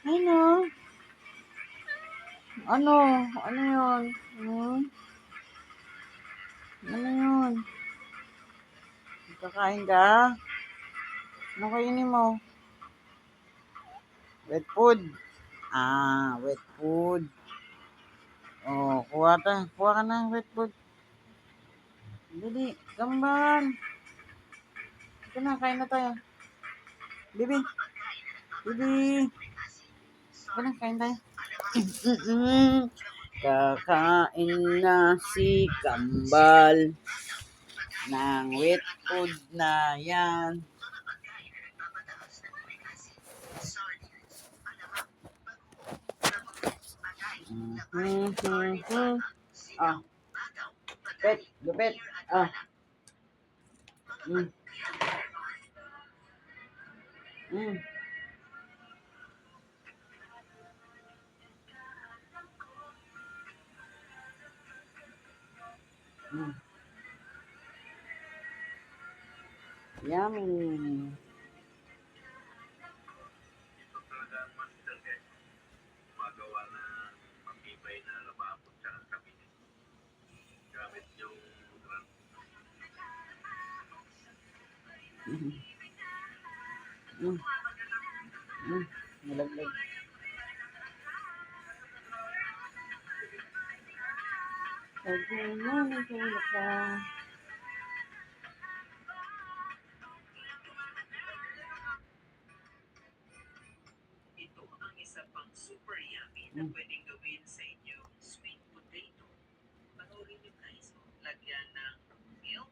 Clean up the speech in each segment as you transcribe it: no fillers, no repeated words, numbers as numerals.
Ano? Ano? Ano yun? Hmm? Ano yun? Kakain ka? Ano kainin mo? Wet food. Wet food. Oh, kuha ka ng wet food. Dali, kambal. Ito na, kain na tayo. Bibi. Bibi. Ito na, kain tayo. Kakain na si Kambal ng wet food na yan. Ah, pet, lupit. Ah. Mm. Mm. Mm. Yummy. Mm. Mm. Mm. Malaglag. Ito ang isa pang super yummy na pwedeng gawin sa inyong sweet potato. Panoorin nyo guys, lagyan ng milk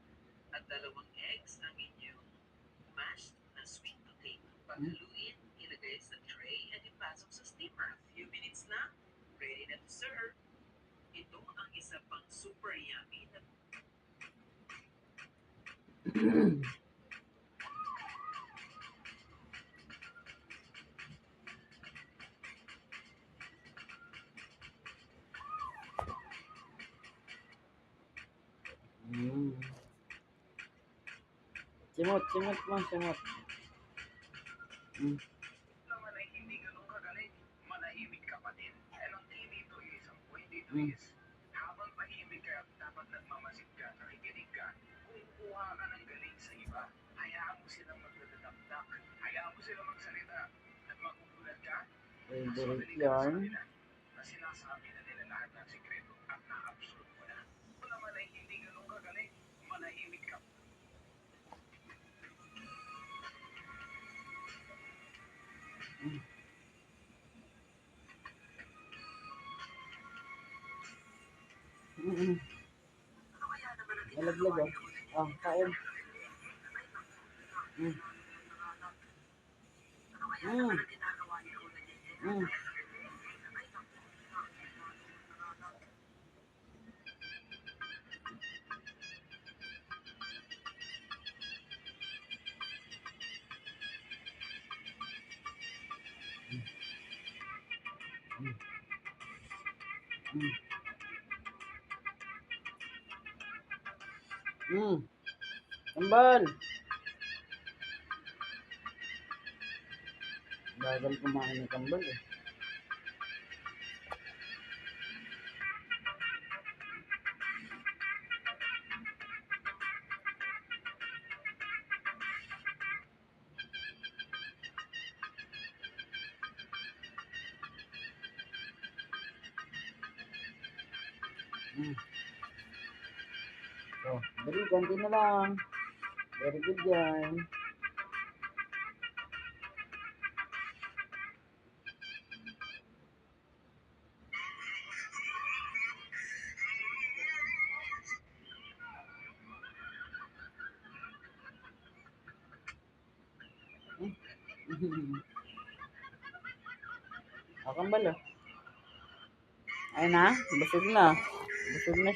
at 2 eggs ang inyong mashed na sweet potato. Paghaluin, ilagay sa tray at ipasok sa steamer. A few minutes na, ready na to serve. Ito ang isa pang super yummy na Mm. Simot mo, simot. Mm. naman ay hindi ganun kagaling. Manahimik ka pa din. Anong dito is ang point dito Mm. is habang tahimik ka, dapat nagmamasid ka, nakikinig ka. Kung kuha ka ng galing sa iba, hayaan mo silang magdadakdak. Hayaan mo silang magsalita. At magugulat ka, Favorite yarn. na sinasabi na nila lahat ng sikreto at na-absorb mo na. Kung naman ay hindi ganun kagaling, manahimik ka. Mm. Malaglag oh. Ah, kain. Mm. Mm. Mm. Mm. Mm. Kambal. Bagal kumain ng kambal eh. Mm. Oh, dali, konti na lang. Very good yan. Kambal oh. Ayun na, busog na. Busog na siya.